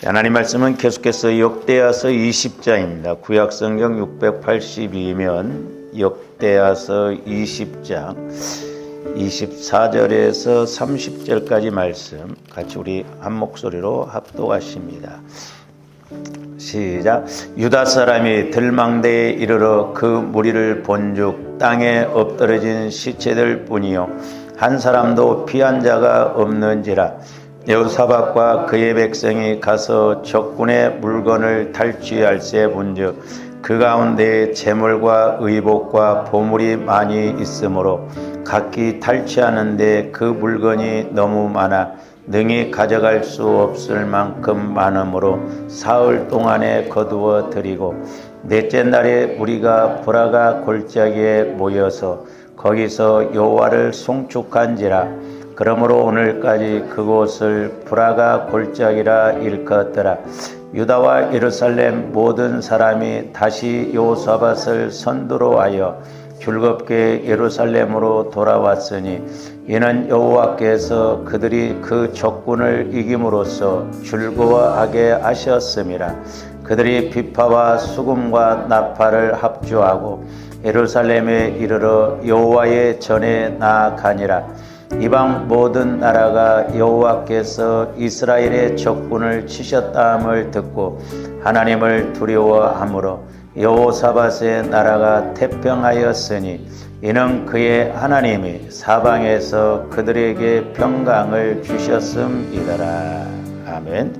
하나님 말씀은 계속해서 역대하서 20장입니다. 구약성경 682면 역대하서 20장 24절에서 30절까지 말씀 같이 우리 한 목소리로 합독하십니다. 시작. 유다 사람이 들망대에 이르러 그 무리를 본즉 땅에 엎드러진 시체들 뿐이요 한 사람도 피한 자가 없는지라. 여호사밧과 그의 백성이 가서 적군의 물건을 탈취할세 본즉 그 가운데 재물과 의복과 보물이 많이 있으므로 각기 탈취하는데 그 물건이 너무 많아 능히 가져갈 수 없을 만큼 많으므로 사흘 동안에 거두어 드리고 넷째 날에 우리가 브라가 골짜기에 모여서 거기서 여호와를 송축한지라. 그러므로 오늘까지 그곳을 브라가 골짜기라 일컫더라. 유다와 예루살렘 모든 사람이 다시 여호사밧을 선두로 하여 즐겁게 예루살렘으로 돌아왔으니 이는 여호와께서 그들이 그 적군을 이김으로써 즐거워하게 하셨음이라. 그들이 비파와 수금과 나팔을 합주하고 예루살렘에 이르러 여호와의 전에 나아가니라. 이방 모든 나라가 여호와께서 이스라엘의 적군을 치셨다함을 듣고 하나님을 두려워하므로 여호사밧의 나라가 태평하였으니 이는 그의 하나님이 사방에서 그들에게 평강을 주셨음이더라. 아멘.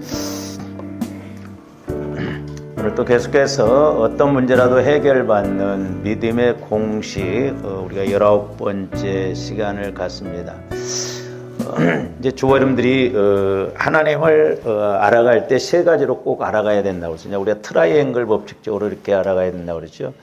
오늘 또 계속해서 어떤 문제라도 해결받는 믿음의 공식 우리가 19번째 시간을 갖습니다. 이제 주와 여러분들이 하나님을 알아갈 때 세 가지로 꼭 알아가야 된다고 그랬어요. 우리가 트라이앵글 법칙적으로 이렇게 알아가야 된다고 그랬죠.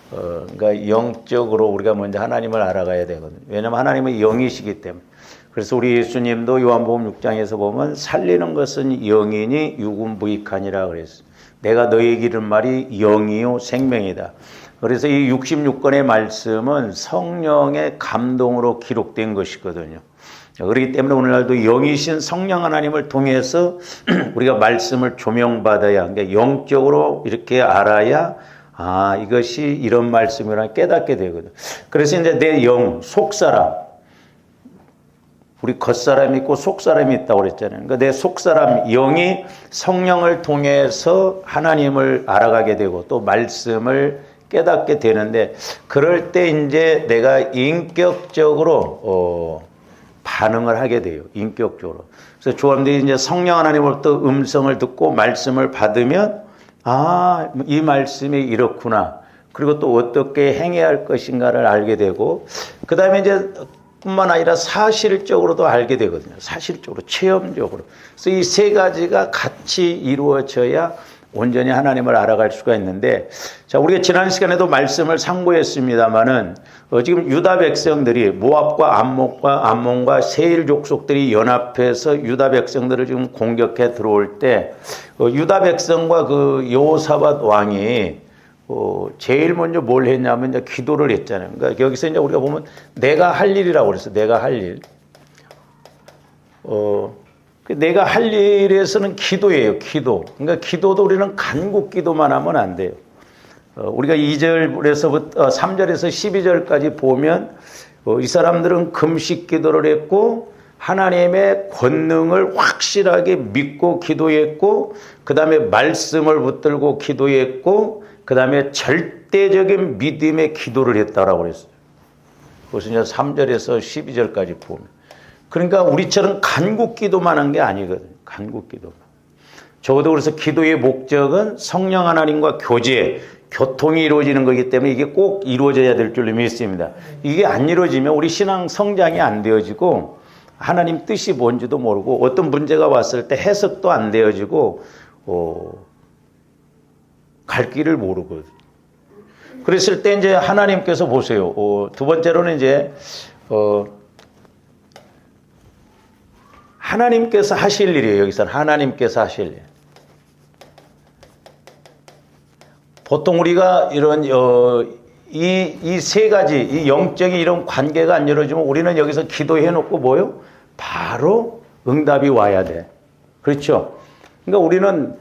그러니까 영적으로 우리가 먼저 하나님을 알아가야 되거든요. 왜냐하면 하나님은 영이시기 때문에. 그래서 우리 예수님도 요한복음 6장에서 보면 살리는 것은 영이니 육은 무익하니라 그랬어요. 내가 너에게 이른 말이 영이요 생명이다. 그래서 이 66권의 말씀은 성령의 감동으로 기록된 것이거든요. 그렇기 때문에 오늘날도 영이신 성령 하나님을 통해서 우리가 말씀을 조명받아야, 그러니까 영적으로 이렇게 알아야 이것이 이런 말씀이라 깨닫게 되거든. 그래서 이제 내 영, 속사람, 우리 겉사람이 있고 속사람이 있다고 그랬잖아요. 그러니까 내 속사람 영이 성령을 통해서 하나님을 알아가게 되고 또 말씀을 깨닫게 되는데, 그럴 때 이제 내가 인격적으로 반응을 하게 돼요. 인격적으로. 그래서 조함들이 이제 성령 하나님으로부터 음성을 듣고 말씀을 받으면 이 말씀이 이렇구나. 그리고 또 어떻게 행해야 할 것인가를 알게 되고, 그 다음에 이제 뿐만 아니라 사실적으로도 알게 되거든요. 사실적으로, 체험적으로. 그래서 이 세 가지가 같이 이루어져야 온전히 하나님을 알아갈 수가 있는데, 자, 우리가 지난 시간에도 말씀을 상고했습니다만은 지금 유다 백성들이 모압과 암몬과 세일 족속들이 연합해서 유다 백성들을 지금 공격해 들어올 때 유다 백성과 그 여호사밧 왕이 제일 먼저 뭘 했냐면 이제 기도를 했잖아요. 그러니까 여기서 이제 우리가 보면 내가 할 일이라고 그랬어. 내가 할 일. 내가 할 일에서는 기도예요. 기도. 그러니까 기도도 우리는 간국 기도만 하면 안 돼요. 우리가 2절에서부터 3절에서 12절까지 보면 이 사람들은 금식 기도를 했고 하나님의 권능을 확실하게 믿고 기도했고, 그 다음에 말씀을 붙들고 기도했고, 그 다음에 절대적인 믿음의 기도를 했다라고 그랬어요. 그것은 이제 3절에서 12절까지 보면. 그러니까 우리처럼 간국 기도만 한 게 아니거든요. 간국 기도만. 적어도 그래서 기도의 목적은 성령 하나님과 교통이 이루어지는 거기 때문에 이게 꼭 이루어져야 될 줄로 믿습니다. 이게 안 이루어지면 우리 신앙 성장이 안 되어지고 하나님 뜻이 뭔지도 모르고 어떤 문제가 왔을 때 해석도 안 되어지고 갈 길을 모르거든요. 그랬을 때 이제 하나님께서 보세요. 두 번째로는 이제 하나님께서 하실 일이에요. 여기서는 하나님께서 하실 일. 보통 우리가 이런 이 세 가지, 이 영적인 이런 관계가 안 이루어지면 우리는 여기서 기도해 놓고 뭐요? 바로 응답이 와야 돼. 그렇죠? 그러니까 우리는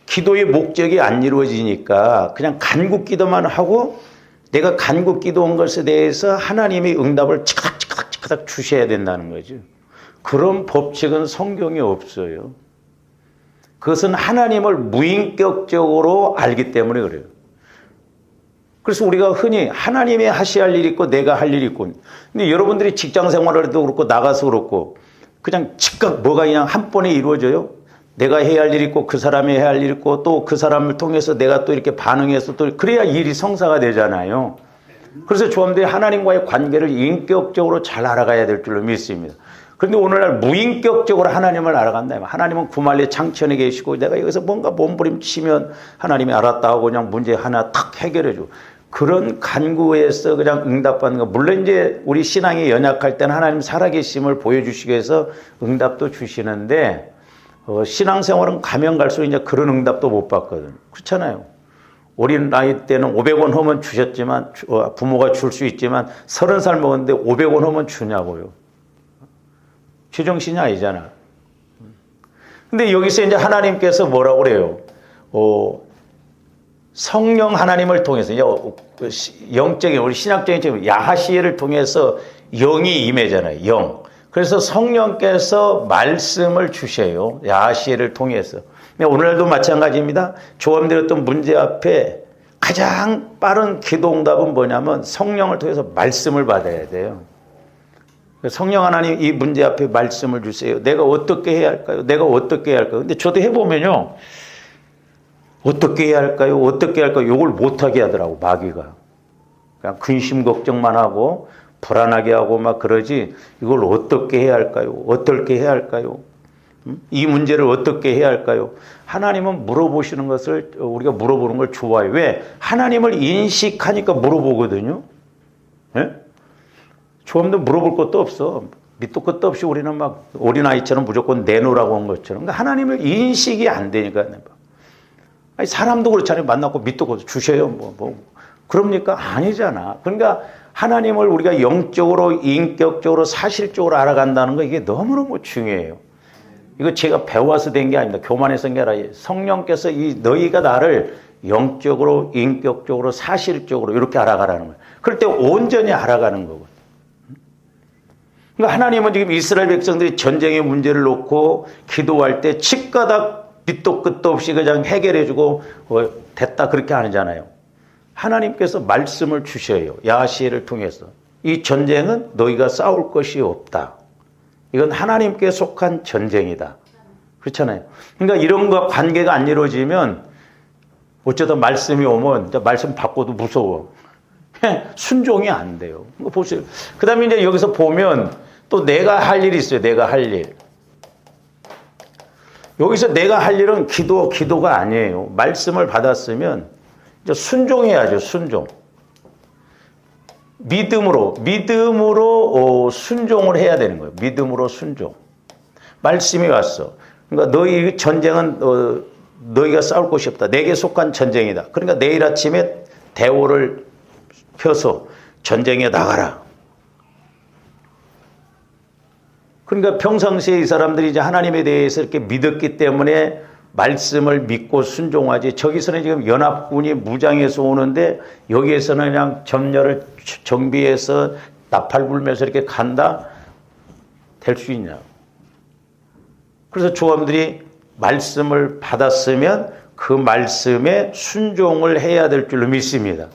기도의 목적이 안 이루어지니까 그냥 간구 기도만 하고 내가 간구 기도한 것에 대해서 하나님이 응답을 치카닥 주셔야 된다는 거죠. 그런 법칙은 성경에 없어요. 그것은 하나님을 무인격적으로 알기 때문에 그래요. 그래서 우리가 흔히 하나님이 하셔야 할 일이 있고 내가 할 일이 있고, 근데 여러분들이 직장 생활을 해도 그렇고 나가서 그렇고 그냥 즉각 뭐가 그냥 한 번에 이루어져요? 내가 해야 할 일이 있고 그 사람이 해야 할 일이 있고 또 그 사람을 통해서 내가 또 이렇게 반응해서 또 그래야 일이 성사가 되잖아요. 그래서 조합들이 하나님과의 관계를 인격적으로 잘 알아가야 될 줄로 믿습니다. 그런데 오늘날 무인격적으로 하나님을 알아간다. 하나님은 구말리 창천에 계시고 내가 여기서 뭔가 몸부림치면 하나님이 알았다 하고 그냥 문제 하나 탁 해결해 줘. 그런 간구에서 그냥 응답받는 거. 물론 이제 우리 신앙이 연약할 때는 하나님 살아계심을 보여주시기 위해서 응답도 주시는데 신앙생활은 가면 갈수록 이제 그런 응답도 못 받거든. 그렇잖아요. 어린 나이 때는 500원 하면 주셨지만 부모가 줄 수 있지만 30살 먹었는데 500원 하면 주냐고요. 제정신이 아니잖아. 근데 여기서 이제 하나님께서 뭐라고 그래요? 성령 하나님을 통해서 이제 영적인 우리 신학적인 야하시엘을 통해서 영이 임해잖아요. 영. 그래서 성령께서 말씀을 주셔요. 야하시엘을 통해서. 오늘날도 마찬가지입니다. 조언드렸던 문제 앞에 가장 빠른 기도응답은 뭐냐면 성령을 통해서 말씀을 받아야 돼요. 성령 하나님 이 문제 앞에 말씀을 주세요. 내가 어떻게 해야 할까요? 내가 어떻게 해야 할까요? 근데 저도 해보면요. 어떻게 해야 할까요? 어떻게 할까요? 이걸 못하게 하더라고, 마귀가. 그냥 근심 걱정만 하고 불안하게 하고 막 그러지 이걸 어떻게 해야 할까요? 어떻게 해야 할까요? 이 문제를 어떻게 해야 할까요? 하나님은 물어보시는 것을 우리가 물어보는 걸 좋아해요. 왜? 하나님을 인식하니까 물어보거든요. 네? 조금도 물어볼 것도 없어. 밑도 끝도 없이 우리는 막 어린아이처럼 무조건 내놓으라고 한 것처럼. 그러니까 하나님을 인식이 안 되니까. 아니, 사람도 그렇잖아요. 만나고 밑도 끝도 주셔요. 그럽니까? 아니잖아. 그러니까 하나님을 우리가 영적으로, 인격적으로, 사실적으로 알아간다는 거 이게 너무너무 중요해요. 이거 제가 배워서 된 게 아닙니다. 교만해서 된 게 아니라 성령께서 너희가 나를 영적으로, 인격적으로, 사실적으로 이렇게 알아가라는 거예요. 그럴 때 온전히 알아가는 거거든요. 그러니까 하나님은 지금 이스라엘 백성들이 전쟁의 문제를 놓고 기도할 때 칩가닥 밑도 끝도 없이 그냥 해결해주고 됐다 그렇게 아니잖아요. 하나님께서 말씀을 주셔요. 야하시엘을 통해서. 이 전쟁은 너희가 싸울 것이 없다. 이건 하나님께 속한 전쟁이다. 그렇잖아요. 그러니까 이런 거 관계가 안 이루어지면 어쩌다 말씀이 오면 말씀 받고도 무서워. 순종이 안 돼요. 보세요. 그 다음에 이제 여기서 보면 또 내가 할 일이 있어요. 내가 할 일. 여기서 내가 할 일은 기도가 아니에요. 말씀을 받았으면 이제 순종해야죠. 순종. 믿음으로 순종을 해야 되는 거예요. 믿음으로 순종. 말씀이 왔어. 그러니까 너희 전쟁은 너희가 싸울 곳이 없다. 내게 속한 전쟁이다. 그러니까 내일 아침에 대오를 펴서 전쟁에 나가라. 그러니까 평상시에 이 사람들이 이제 하나님에 대해서 이렇게 믿었기 때문에 말씀을 믿고 순종하지. 저기서는 지금 연합군이 무장해서 오는데 여기에서는 그냥 점녀를 정비해서 나팔 불면서 이렇게 간다? 될 수 있냐? 그래서 조함들이 말씀을 받았으면 그 말씀에 순종을 해야 될 줄로 믿습니다.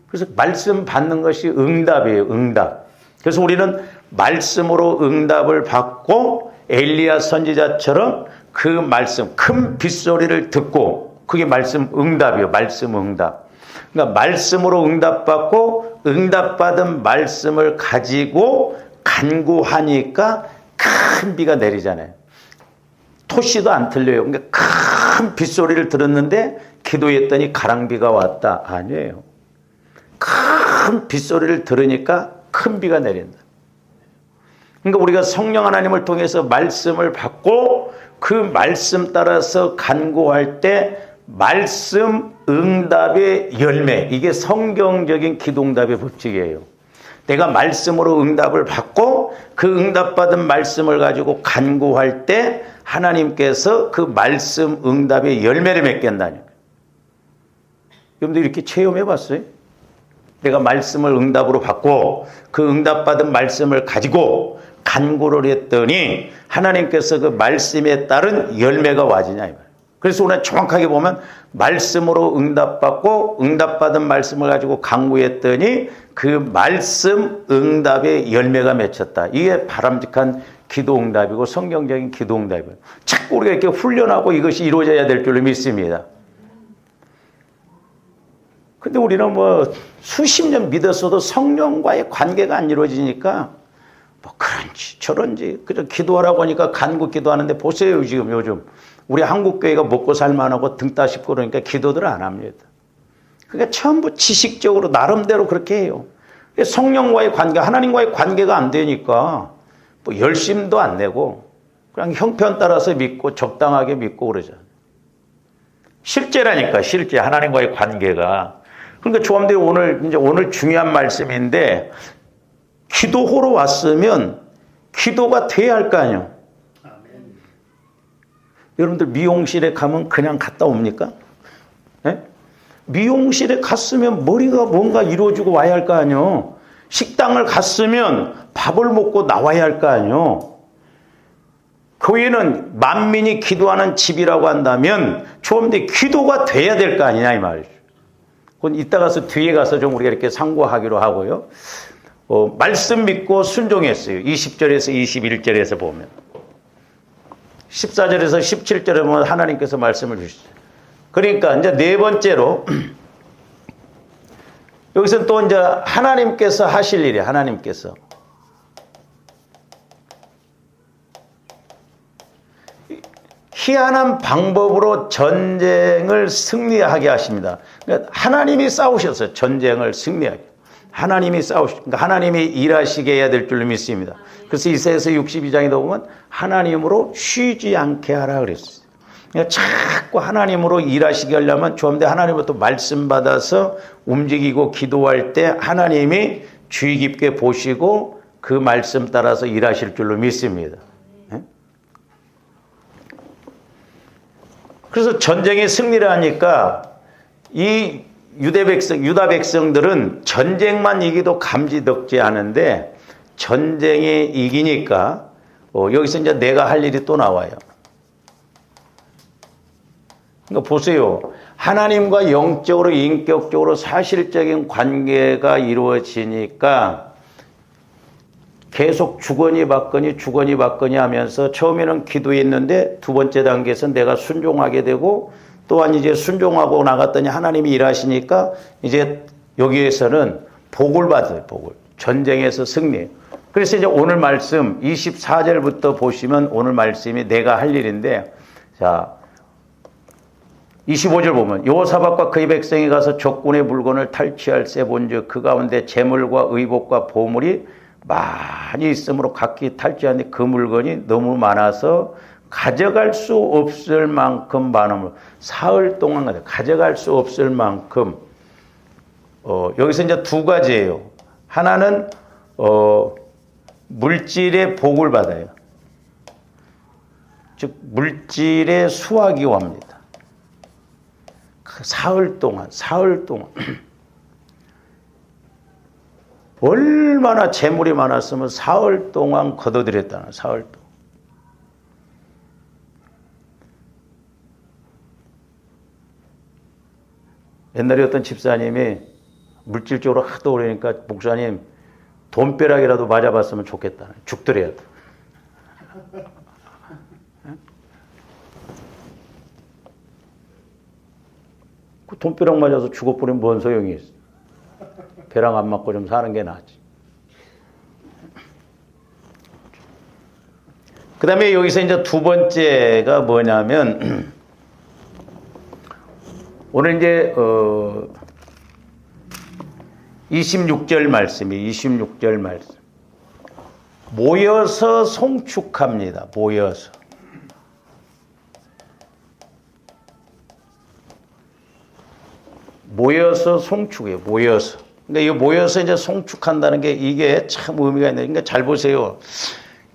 그래서 말씀 받는 것이 응답이에요. 응답. 그래서 우리는 말씀으로 응답을 받고 엘리야 선지자처럼 그 말씀, 큰 빗소리를 듣고 그게 말씀 응답이에요. 말씀 응답. 그러니까 말씀으로 응답받고 응답받은 말씀을 가지고 간구하니까 큰 비가 내리잖아요. 토시도 안 틀려요. 그러니까 큰 빗소리를 들었는데 기도했더니 가랑비가 왔다. 아니에요. 큰 빗소리를 들으니까 큰 비가 내린다. 그러니까 우리가 성령 하나님을 통해서 말씀을 받고 그 말씀 따라서 간구할 때 말씀 응답의 열매, 이게 성경적인 기도응답의 법칙이에요. 내가 말씀으로 응답을 받고 그 응답받은 말씀을 가지고 간구할 때 하나님께서 그 말씀 응답의 열매를 맺게 한다는 거예요. 여러분들 이렇게 체험해 봤어요? 내가 말씀을 응답으로 받고 그 응답받은 말씀을 가지고 간구를 했더니 하나님께서 그 말씀에 따른 열매가 와지냐 이 말이에요. 그래서 오늘 정확하게 보면 말씀으로 응답받고 응답받은 말씀을 가지고 간구했더니 그 말씀 응답의 열매가 맺혔다. 이게 바람직한 기도 응답이고 성경적인 기도 응답이에요. 자꾸 우리가 이렇게 훈련하고 이것이 이루어져야 될 줄로 믿습니다. 근데 우리는 뭐 수십 년 믿었어도 성령과의 관계가 안 이루어지니까 뭐 그런지 저런지 그저 기도하라고 하니까 간구 기도하는데 보세요. 지금 요즘 우리 한국교회가 먹고 살만하고 등 따십고 그러니까 기도들 안 합니다. 그러니까 전부 지식적으로 나름대로 그렇게 해요. 성령과의 관계, 하나님과의 관계가 안 되니까 뭐 열심도 안 내고 그냥 형편 따라서 믿고 적당하게 믿고 그러잖아요. 실제라니까 실제 하나님과의 관계가. 그러니까 조함들이 오늘 중요한 말씀인데 기도하러 왔으면 기도가 돼야 할 거 아니에요. 여러분들 미용실에 가면 그냥 갔다 옵니까? 네? 미용실에 갔으면 머리가 뭔가 이루어지고 와야 할 거 아니에요. 식당을 갔으면 밥을 먹고 나와야 할 거 아니에요. 교회는 만민이 기도하는 집이라고 한다면 조금더 기도가 돼야 될 거 아니냐 이 말이죠. 그건 이따 가서 뒤에 가서 좀 우리가 이렇게 상고하기로 하고요. 말씀 믿고 순종했어요. 20절에서 21절에서 보면. 14절에서 17절에 보면 하나님께서 말씀을 주시죠. 그러니까 이제 네 번째로 여기서 또 이제 하나님께서 하실 일이 하나님께서 희한한 방법으로 전쟁을 승리하게 하십니다. 그러니까 하나님이 싸우셨어요. 전쟁을 승리하게. 하나님이 그러니까 하나님이 일하시게 해야 될 줄로 믿습니다. 그래서 이사야서 62장에 보면 하나님으로 쉬지 않게 하라 그랬어요. 그러니까 자꾸 하나님으로 일하시게 하려면 조함대 하나님으로부터 말씀 받아서 움직이고 기도할 때 하나님이 주의 깊게 보시고 그 말씀 따라서 일하실 줄로 믿습니다. 그래서 전쟁에 승리를 하니까 이 유다 백성들은 전쟁만 이기도 감지덕지 않은데 전쟁에 이기니까 여기서 이제 내가 할 일이 또 나와요. 그러니까 보세요. 하나님과 영적으로 인격적으로 사실적인 관계가 이루어지니까 계속 주거니 받거니 하면서 처음에는 기도했는데 두 번째 단계에서 내가 순종하게 되고 또한 이제 순종하고 나갔더니 하나님이 일하시니까 이제 여기에서는 복을 받아요. 복을. 전쟁에서 승리. 그래서 이제 오늘 말씀 24절부터 보시면 오늘 말씀이 내가 할 일인데 자 25절 보면 여호사밧과 그의 백성이 가서 적군의 물건을 탈취할세 본즉 그 가운데 재물과 의복과 보물이 많이 있으므로 각기 탈취하는데 그 물건이 너무 많아서 가져갈 수 없을 만큼 많음을 사흘 동안 가져갈 수 없을 만큼 여기서 이제 두 가지예요. 하나는 물질의 복을 받아요. 즉 물질의 수확이 옵니다. 사흘 동안 얼마나 재물이 많았으면 사흘 동안 거둬들였다는 사흘 동안. 옛날에 어떤 집사님이 물질적으로 하도 그러니까 목사님 돈벼락이라도 맞아봤으면 좋겠다. 죽더래요. 그 돈벼락 맞아서 죽어버리면 뭔 소용이 있어. 벼락 안 맞고 좀 사는 게 낫지. 그 다음에 여기서 이제 두 번째가 뭐냐면 오늘 이제 26절 말씀이 26절 말씀. 모여서 송축합니다. 모여서 송축해요. 모여서. 그러니까 이 모여서 이제 송축한다는 게 이게 참 의미가 있는데, 그러니까 잘 보세요.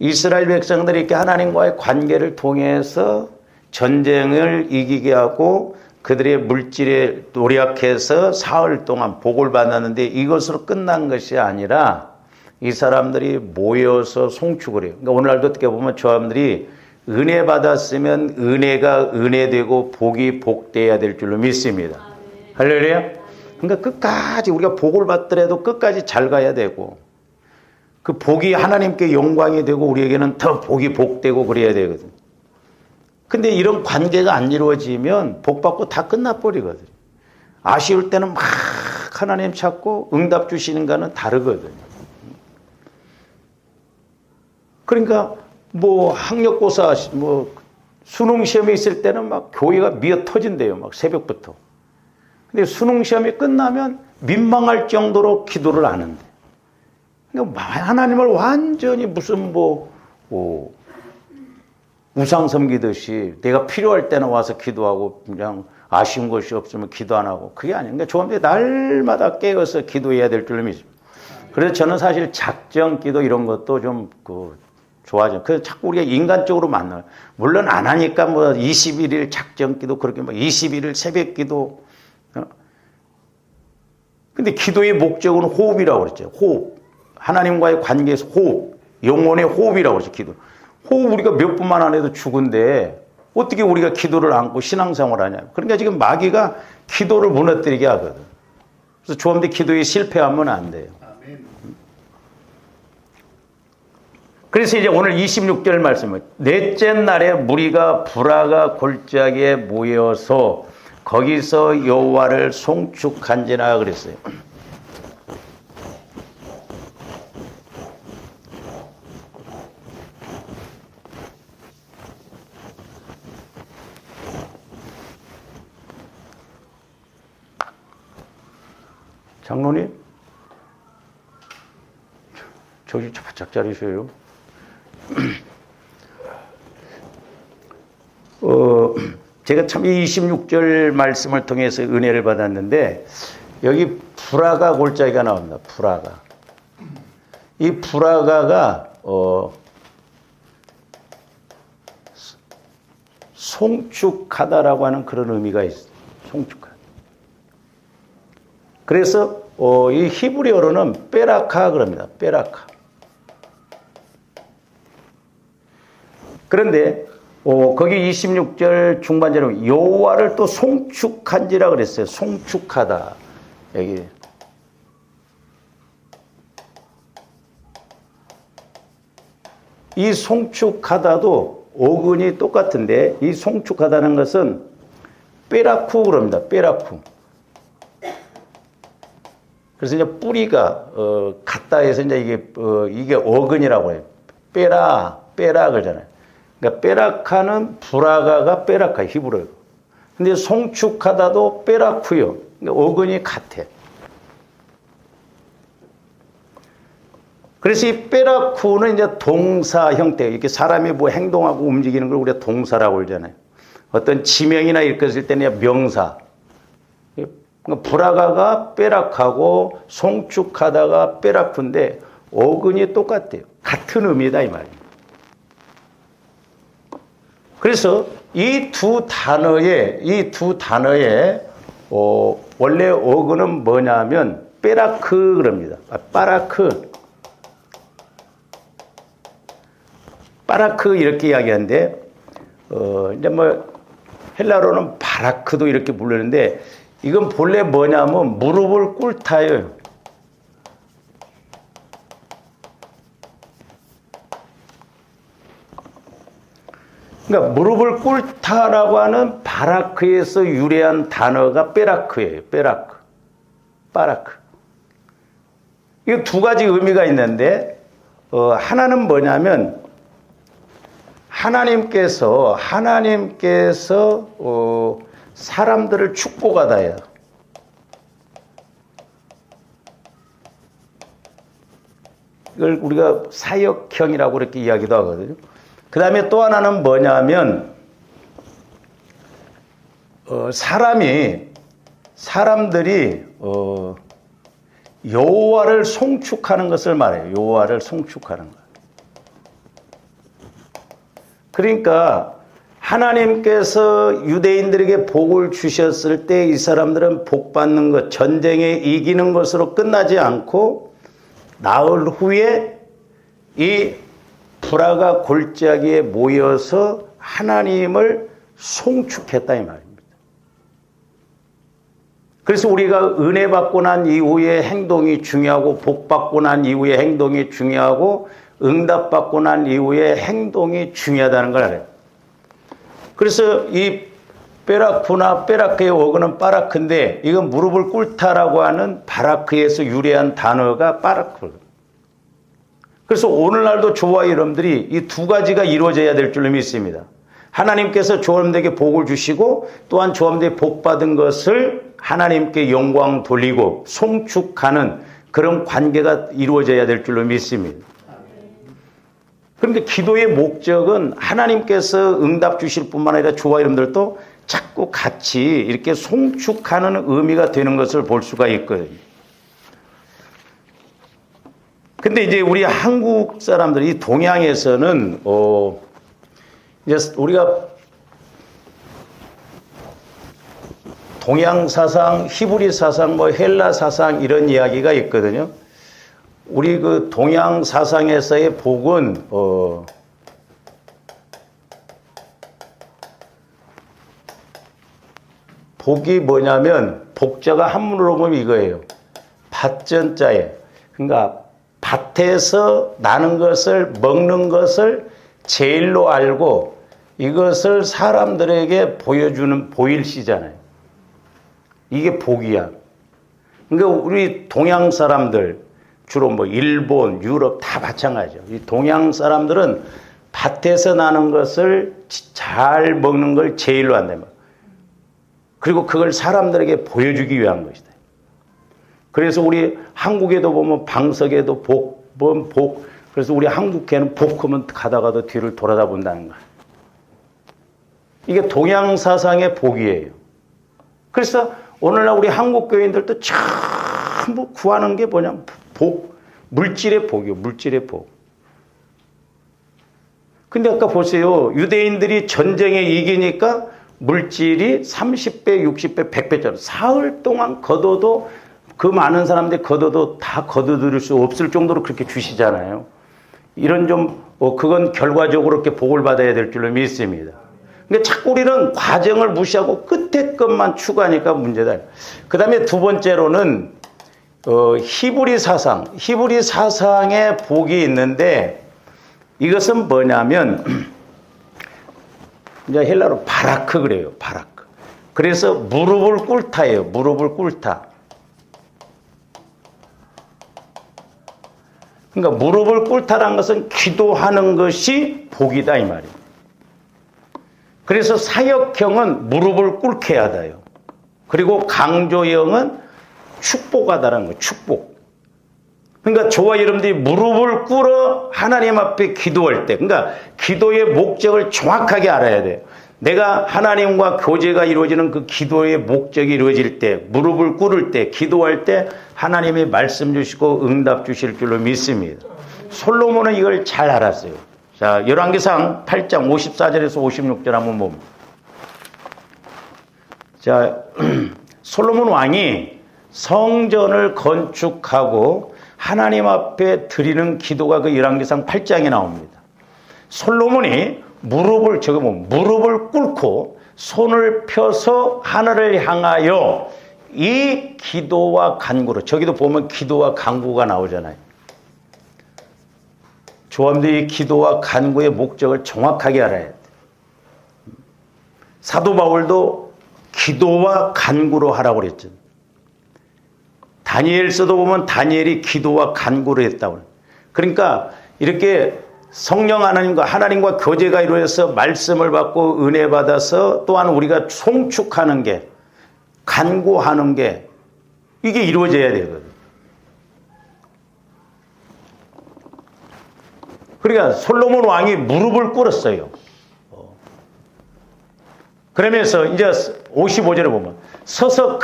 이스라엘 백성들이 이렇게 하나님과의 관계를 통해서 전쟁을 이기게 하고 그들의 물질에 노력해서 사흘 동안 복을 받았는데 이것으로 끝난 것이 아니라 이 사람들이 모여서 송축을 해요. 그러니까 오늘날도 어떻게 보면 저 사람들이 은혜 받았으면 은혜가 은혜되고 복이 복돼야 될 줄로 믿습니다. 할렐루야. 그러니까 끝까지 우리가 복을 받더라도 끝까지 잘 가야 되고 그 복이 하나님께 영광이 되고 우리에게는 더 복이 복되고 그래야 되거든. 근데 이런 관계가 안 이루어지면 복 받고 다 끝나버리거든. 아쉬울 때는 막 하나님 찾고 응답 주시는 거는 다르거든. 그러니까 뭐 학력고사 뭐 수능 시험이 있을 때는 막 교회가 미어 터진대요. 막 새벽부터. 근데 수능 시험이 끝나면 민망할 정도로 기도를 안 한대. 그러니까 하나님을 완전히 무슨 우상 섬기듯이 내가 필요할 때는 와서 기도하고 그냥 아쉬운 것이 없으면 기도 안 하고 그게 아니에요. 그러니까 조합들이 날마다 깨어서 기도해야 될 줄로 믿습니다. 그래서 저는 사실 작정 기도 이런 것도 좀 좋아하죠. 그래서 자꾸 우리가 인간적으로 만나요. 물론 안 하니까 뭐 21일 작정 기도 그렇게 뭐 21일 새벽 기도. 근데 기도의 목적은 호흡이라고 그랬죠. 호흡. 하나님과의 관계에서 호흡. 영혼의 호흡이라고 그랬죠. 기도. 호흡 우리가 몇 분만 안 해도 죽은데 어떻게 우리가 기도를 안고 신앙생활을 하냐. 그러니까 지금 마귀가 기도를 무너뜨리게 하거든. 그래서 조합대 기도에 실패하면 안 돼요. 그래서 이제 오늘 26절 말씀은 넷째 날에 무리가 부라가 골짜기에 모여서 거기서 여호와를 송축한지라 그랬어요. 장로님, 저기 바짝 자리셔요. 제가 참 이 26절 말씀을 통해서 은혜를 받았는데 여기 부라가 골짜기가 나옵니다. 부라가. 이 부라가가 송축하다라고 하는 그런 의미가 있어요. 송축하다. 그래서 이 히브리어로는 베라카 그럽니다. 베라카. 그런데 거기 26절 중반절에 여호와를 또 송축한지라 그랬어요. 송축하다. 여기 이 송축하다도 어근이 똑같은데 이 송축하다는 것은 빼라쿠 그럽니다. 빼라쿠. 그래서 이제 뿌리가 같다 해서 이제 이게 어근이라고 해요. 빼라 그러잖아요. 그러니까 빼라카는 부라가가 빼라카 히브리어로. 근데 송축하다도 빼라쿠요. 그러니까 어근이 같아. 그래서 이 빼라쿠는 이제 동사 형태, 이렇게 사람이 뭐 행동하고 움직이는 걸 우리가 동사라고 그러잖아요. 어떤 지명이나 이렇게 쓸 때는 명사. 그러니까 부라가가 빼라카고 송축하다가 빼라쿠인데 어근이 똑같대요. 같은 의미다 이 말이에요. 그래서 이 두 단어의 원래 어근은 뭐냐면 빼라크 그럽니다. 빠라크 이렇게 이야기하는데 이제 뭐 헬라어로는 바라크도 이렇게 부르는데 이건 본래 뭐냐면 무릎을 꿇다예요. 그러니까 무릎을 꿇다라고 하는 바라크에서 유래한 단어가 빼라크예요. 빠라크. 이거 두 가지 의미가 있는데 하나는 뭐냐면 하나님께서 사람들을 축복하다예요. 이걸 우리가 사역형이라고 이렇게 이야기도 하거든요. 그 다음에 또 하나는 뭐냐면 사람들이 여호와를 송축하는 것을 말해요. 여호와를 송축하는 것. 그러니까 하나님께서 유대인들에게 복을 주셨을 때 이 사람들은 복 받는 것, 전쟁에 이기는 것으로 끝나지 않고 나흘 후에 이 불화가 골짜기에 모여서 하나님을 송축했다 이 말입니다. 그래서 우리가 은혜 받고 난 이후에 행동이 중요하고 복 받고 난 이후에 행동이 중요하고 응답 받고 난 이후에 행동이 중요하다는 걸 알아요. 그래서 이 베라쿠나 베라크의 어근은 바라크인데 이건 무릎을 꿇다라고 하는 바라크에서 유래한 단어가 바라크. 그래서 오늘날도 저와 여러분들이 이 두 가지가 이루어져야 될 줄로 믿습니다. 하나님께서 저여러분들에게 복을 주시고 또한 저여러분들이 복 받은 것을 하나님께 영광 돌리고 송축하는 그런 관계가 이루어져야 될 줄로 믿습니다. 그런데 기도의 목적은 하나님께서 응답 주실 뿐만 아니라 저와 여러분들도 자꾸 같이 이렇게 송축하는 의미가 되는 것을 볼 수가 있거든요. 근데 이제 우리 한국 사람들이 동양에서는 이제 우리가 동양 사상, 히브리 사상, 헬라 사상 이런 이야기가 있거든요. 우리 그 동양 사상에서의 복은 복이 뭐냐면 복자가 한문으로 보면 이거예요. 밭전자에. 그러니까 밭에서 나는 것을 먹는 것을 제일로 알고 이것을 사람들에게 보여주는 보일시잖아요. 이게 복이야. 그러니까 우리 동양 사람들 주로 일본, 유럽 다 마찬가지죠. 이 동양 사람들은 밭에서 나는 것을 잘 먹는 걸 제일로 한다. 그리고 그걸 사람들에게 보여주기 위한 것이다. 그래서 우리 한국에도 보면 방석에도 복. 그래서 우리 한국회는 복하면 가다가도 뒤를 돌아다 본다는 거야. 이게 동양 사상의 복이에요. 그래서 오늘날 우리 한국 교인들도 전부 구하는 게 뭐냐면 복, 물질의 복이요. 물질의 복. 근데 아까 보세요. 유대인들이 전쟁에 이기니까 물질이 30배, 60배, 100배짜리 사흘 동안 걷어도 그 많은 사람들이 걷어도 다 걷어들일 수 없을 정도로 그렇게 주시잖아요. 이런 그건 결과적으로 이렇게 복을 받아야 될 줄로 믿습니다. 그러니까 자꾸 우리는 과정을 무시하고 끝에 것만 추구하니까 문제다. 그 다음에 두 번째로는 히브리 사상의 복이 있는데 이것은 뭐냐면 이제 헬라로 바라크 그래요. 바라크. 그래서 무릎을 꿇다예요. 무릎을 꿇다. 그러니까 무릎을 꿇다라는 것은 기도하는 것이 복이다 이 말이에요. 그래서 사역형은 무릎을 꿇게 하다요. 그리고 강조형은 축복하다라는 거예요. 축복. 그러니까 저와 여러분들이 무릎을 꿇어 하나님 앞에 기도할 때, 그러니까 기도의 목적을 정확하게 알아야 돼요. 내가 하나님과 교제가 이루어지는 그 기도의 목적이 이루어질 때, 무릎을 꿇을 때, 기도할 때 하나님이 말씀 주시고 응답 주실 줄로 믿습니다. 솔로몬은 이걸 잘 알았어요. 자, 열왕기상 8장 54절에서 56절 한번 봅니다. 자, 솔로몬 왕이 성전을 건축하고 하나님 앞에 드리는 기도가 그 열왕기상 8장에 나옵니다. 솔로몬이 무릎을 꿇고 손을 펴서 하늘을 향하여 이 기도와 간구로, 저기도 보면 기도와 간구가 나오잖아요. 조함들이 기도와 간구의 목적을 정확하게 알아야 돼. 사도 바울도 기도와 간구로 하라고 그랬죠. 다니엘서도 보면 다니엘이 기도와 간구를 했다고. 그러니까 이렇게 성령 하나님과 교제가 이루어져서 말씀을 받고 은혜 받아서 또한 우리가 송축하는 게, 간구하는 게 이게 이루어져야 되거든요. 그러니까 솔로몬 왕이 무릎을 꿇었어요. 그러면서 이제 55절에 보면 서서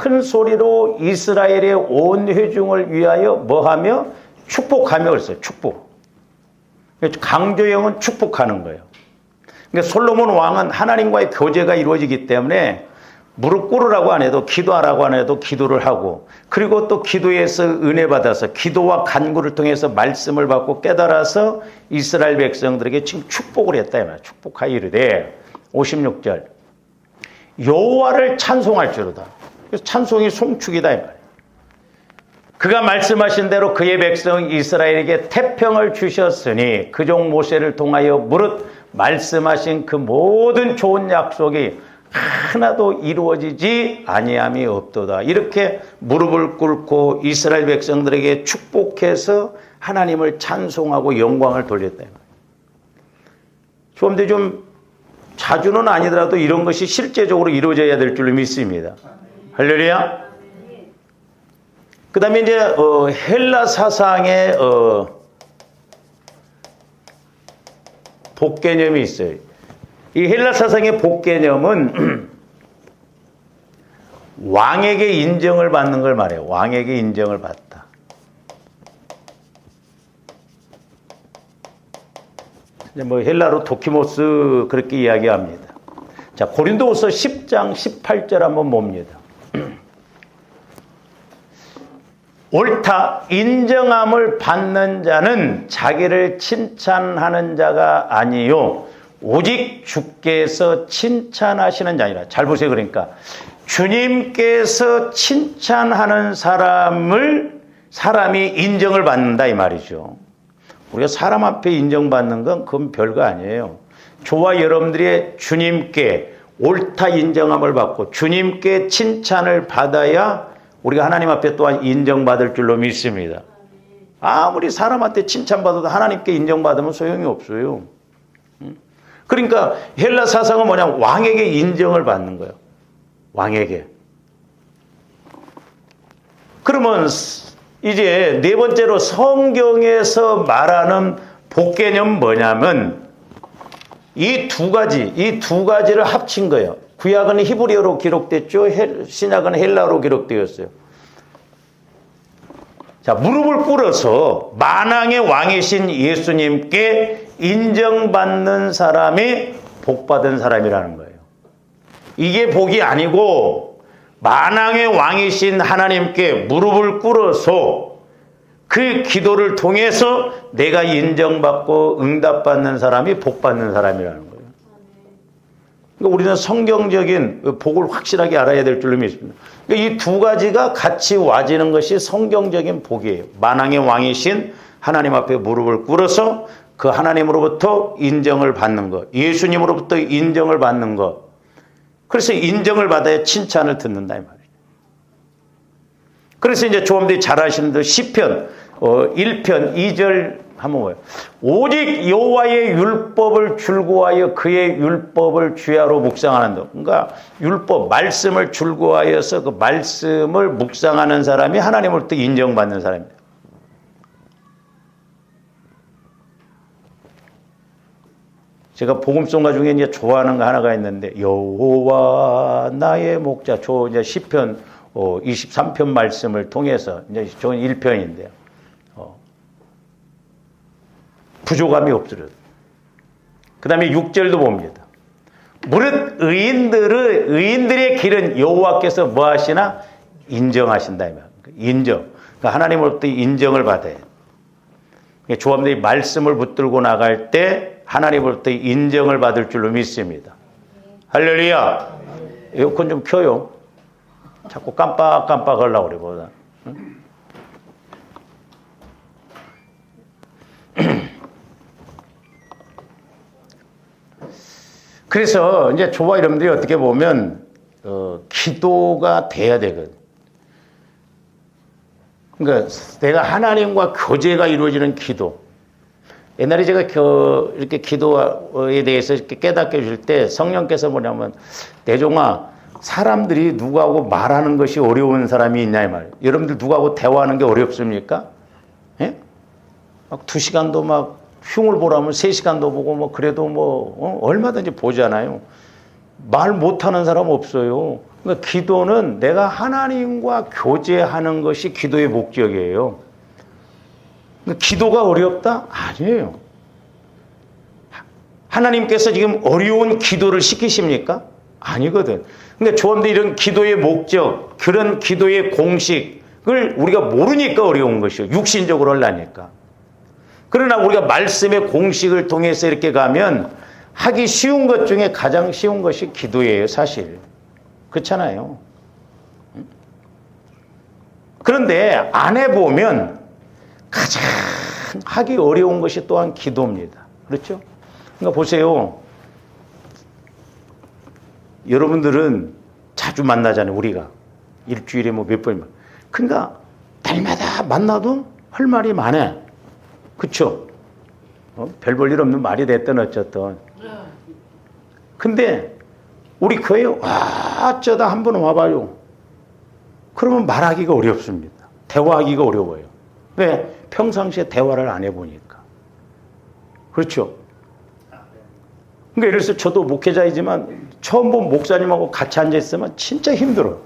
큰 소리로 이스라엘의 온 회중을 위하여 뭐하며 축복하며 그랬어요. 축복. 강조형은 축복하는 거예요. 그러니까 솔로몬 왕은 하나님과의 교제가 이루어지기 때문에 무릎 꿇으라고 안 해도 기도하라고 안 해도 기도를 하고 그리고 또 기도에서 은혜 받아서 기도와 간구를 통해서 말씀을 받고 깨달아서 이스라엘 백성들에게 지금 축복을 했다 이 말이야. 축복하여 이르되 56절 여호와를 찬송할지로다. 그래서 찬송이 송축이다 이 말이야. 그가 말씀하신 대로 그의 백성 이스라엘에게 태평을 주셨으니 그종 모세를 통하여 무릇 말씀하신 그 모든 좋은 약속이 하나도 이루어지지 아니함이 없도다. 이렇게 무릎을 꿇고 이스라엘 백성들에게 축복해서 하나님을 찬송하고 영광을 돌렸다. 그런데 좀 자주는 아니더라도 이런 것이 실제적으로 이루어져야 될 줄로 믿습니다. 할렐루야. 그 다음에 이제 헬라 사상의 복개념이 있어요. 이 헬라 사상의 복개념은 왕에게 인정을 받는 걸 말해요. 왕에게 인정을 받다. 뭐 헬라로 도키모스 그렇게 이야기합니다. 자, 고린도후서 10장 18절 한번 봅니다. 옳다 인정함을 받는 자는 자기를 칭찬하는 자가 아니요 오직 주께서 칭찬하시는 자니라. 잘 보세요. 그러니까 주님께서 칭찬하는 사람이 인정을 받는다 이 말이죠. 우리가 사람 앞에 인정받는 건 그건 별거 아니에요. 저와 여러분들이 주님께 옳다 인정함을 받고 주님께 칭찬을 받아야 우리가 하나님 앞에 또한 인정받을 줄로 믿습니다. 아무리 사람한테 칭찬받아도 하나님께 인정받으면 소용이 없어요. 그러니까 헬라 사상은 뭐냐? 왕에게 인정을 받는 거예요. 왕에게. 그러면 이제 네 번째로 성경에서 말하는 복개념은 뭐냐면 이 두 가지를 합친 거예요. 구약은 히브리어로 기록됐죠. 신약은 헬라어로 기록되었어요. 자, 무릎을 꿇어서 만왕의 왕이신 예수님께 인정받는 사람이 복받은 사람이라는 거예요. 이게 복이 아니고 만왕의 왕이신 하나님께 무릎을 꿇어서 그 기도를 통해서 내가 인정받고 응답받는 사람이 복받는 사람이라는 거예요. 그러니까 우리는 성경적인 복을 확실하게 알아야 될 줄로 믿습니다. 그러니까 이 두 가지가 같이 와지는 것이 성경적인 복이에요. 만왕의 왕이신 하나님 앞에 무릎을 꿇어서 그 하나님으로부터 인정을 받는 것, 예수님으로부터 인정을 받는 것. 그래서 인정을 받아야 칭찬을 듣는다 이 말이에요. 그래서 이제 조험들이 잘 아시는 대로 시편 1편 2절 한번 봐요. 오직 여호와의 율법을 줄구하여 그의 율법을 주야로 묵상하는 것. 그러니까 율법, 말씀을 줄구하여서 그 말씀을 묵상하는 사람이 하나님으로부터 인정받는 사람입니다. 제가 복음송가 중에 이제 좋아하는 거 하나가 있는데 여호와 나의 목자. 저 이제 시편 23편 말씀을 통해서 이제 저는 1편인데요. 부족함이 없으려. 그 다음에 6절도 봅니다. 무릇 의인들의 길은 여호와께서 뭐 하시나? 인정하신다. 인정. 그러니까 하나님으로부터 인정을 받아야 돼요. 조합들이 말씀을 붙들고 나갈 때 하나님으로부터 인정을 받을 줄로 믿습니다. 할렐루야. 에어컨 좀 켜요. 자꾸 깜빡깜빡 하려고 그래 보다. 응? 그래서 이제 저와 여러분들이 어떻게 보면 기도가 돼야 되거든. 그러니까 내가 하나님과 교제가 이루어지는 기도. 옛날에 제가 이렇게 기도에 대해서 이렇게 깨닫게 해줄 때 성령께서 뭐냐면 대종아 사람들이 누구하고 말하는 것이 어려운 사람이 있냐 이 말이에요. 여러분들 누구하고 대화하는 게 어렵습니까? 예? 막 2시간도 막 흉을 보라면 3시간도 보고 뭐 그래도 뭐 얼마든지 보잖아요. 말 못하는 사람 없어요. 그러니까 기도는 내가 하나님과 교제하는 것이 기도의 목적이에요. 그러니까 기도가 어렵다? 아니에요. 하나님께서 지금 어려운 기도를 시키십니까? 아니거든. 그러니까 조원들 이런 기도의 목적, 그런 기도의 공식을 우리가 모르니까 어려운 것이요. 육신적으로 하려니까. 그러나 우리가 말씀의 공식을 통해서 이렇게 가면 하기 쉬운 것 중에 가장 쉬운 것이 기도예요, 사실. 그렇잖아요. 그런데 안 해보면 가장 하기 어려운 것이 또한 기도입니다. 그렇죠? 그러니까 보세요. 여러분들은 자주 만나잖아요, 우리가. 일주일에 뭐 몇 번이면. 그러니까 날마다 만나도 할 말이 많아. 그쵸? 별 볼 일 없는 말이 됐든 어쨌든. 근데 우리 교회에 어쩌다 한 번 와봐요. 그러면 말하기가 어렵습니다. 대화하기가 어려워요. 왜? 평상시에 대화를 안 해보니까. 그렇죠? 그러니까 예를 들어서 저도 목회자이지만 처음 본 목사님하고 같이 앉아있으면 진짜 힘들어요.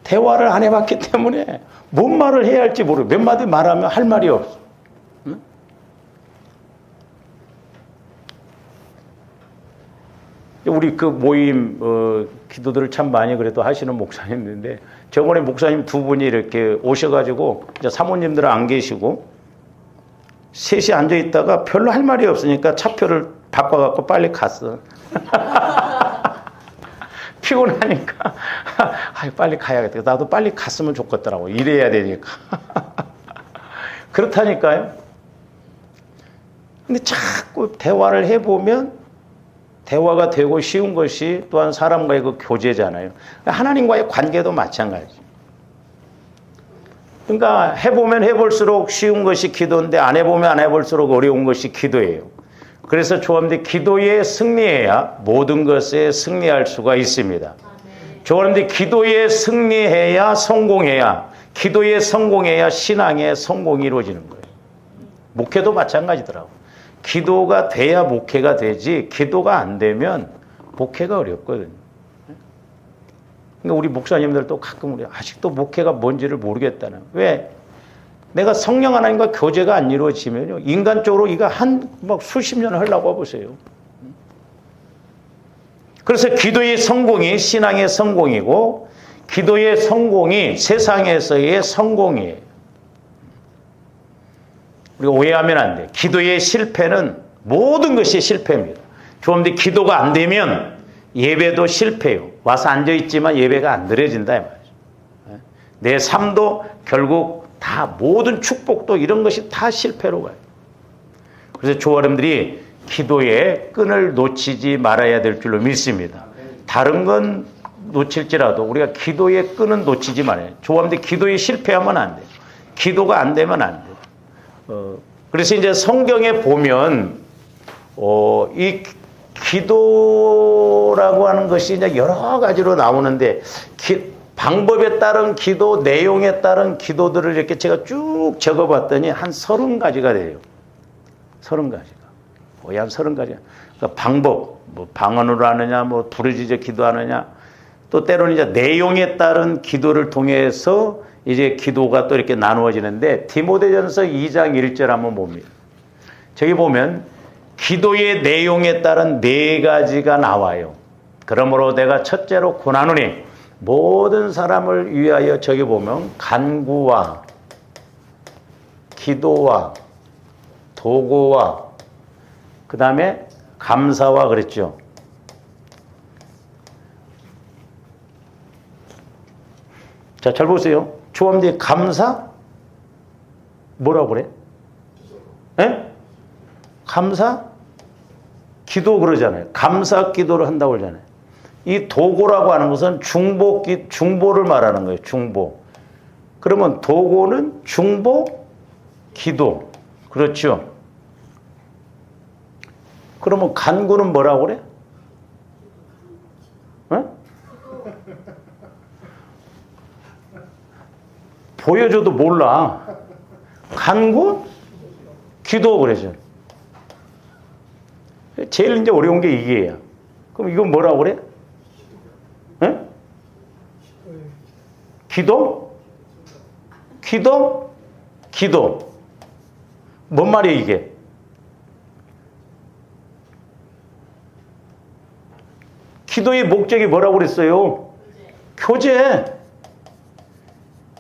대화를 안 해봤기 때문에 뭔 말을 해야 할지 모르고 몇 마디 말하면 할 말이 없어. 응? 우리 그 모임 기도들을 참 많이 그래도 하시는 목사님인데 저번에 목사님 두 분이 이렇게 오셔가지고 이제 사모님들은 안 계시고 셋이 앉아있다가 별로 할 말이 없으니까 차표를 바꿔갖고 빨리 갔어. 피곤하니까 빨리 가야겠다. 나도 빨리 갔으면 좋겠더라고. 일해야 되니까. 그렇다니까요. 근데 자꾸 대화를 해보면 대화가 되고 쉬운 것이 또한 사람과의 그 교제잖아요. 하나님과의 관계도 마찬가지. 그러니까 해보면 해볼수록 쉬운 것이 기도인데 안 해보면 안 해볼수록 어려운 것이 기도예요. 그래서 조합원들 기도에 승리해야 모든 것에 승리할 수가 있습니다. 조합원들 기도에 승리해야 성공해야 기도에 성공해야 신앙의 성공이 이루어지는 거예요. 목회도 마찬가지더라고요. 기도가 돼야 목회가 되지 기도가 안 되면 목회가 어렵거든요. 그러니까 우리 목사님들도 가끔 우리 아직도 목회가 뭔지를 모르겠다는. 왜? 내가 성령 하나님과 교제가 안 이루어지면요. 인간적으로 이거 막 수십 년을 하려고 해보세요. 그래서 기도의 성공이 신앙의 성공이고 기도의 성공이 세상에서의 성공이에요. 우리가 오해하면 안 돼. 기도의 실패는 모든 것이 실패입니다. 조금더 기도가 안 되면 예배도 실패요. 와서 앉아있지만 예배가 안 드려진다 이 말이죠. 내 삶도 결국 다 모든 축복도 이런 것이 다 실패로 가요. 그래서 조아름들이 기도의 끈을 놓치지 말아야 될 줄로 믿습니다. 다른 건 놓칠지라도 우리가 기도의 끈은 놓치지 말아요. 조아름들이 기도에 실패하면 안 돼요. 기도가 안 되면 안 돼요. 그래서 이제 성경에 보면 이 기도라고 하는 것이 이제 여러 가지로 나오는데 방법에 따른 기도, 내용에 따른 기도들을 이렇게 제가 쭉 적어봤더니 한 30가지가 돼요. 30가지가. 거의 한 30가지. 그러니까 방법, 뭐 방언으로 하느냐, 뭐 부르짖어 기도하느냐, 또 때로는 이제 내용에 따른 기도를 통해서 이제 기도가 또 이렇게 나누어지는데 디모데전서 2장 1절 한번 봅니다. 저기 보면 기도의 내용에 따른 4가지가 나와요. 그러므로 내가 첫째로 권하노니 모든 사람을 위하여 저기 보면 간구와 기도와 도구와 그 다음에 감사와 그랬죠. 자, 잘 보세요. 조함디 감사? 뭐라고 그래? 에? 감사? 기도 그러잖아요. 감사 기도를 한다고 그러잖아요. 이 도고라고 하는 것은 중보를 말하는 거예요. 중보. 그러면 도고는 중보, 기도. 그렇죠. 그러면 간구는 뭐라고 그래? 어? 보여줘도 몰라. 간구, 기도 그러죠. 제일 이제 어려운 게 이게야. 그럼 이건 뭐라고 그래? 에? 기도? 기도? 기도. 뭔 말이야 이게? 기도의 목적이 뭐라고 그랬어요? 교제.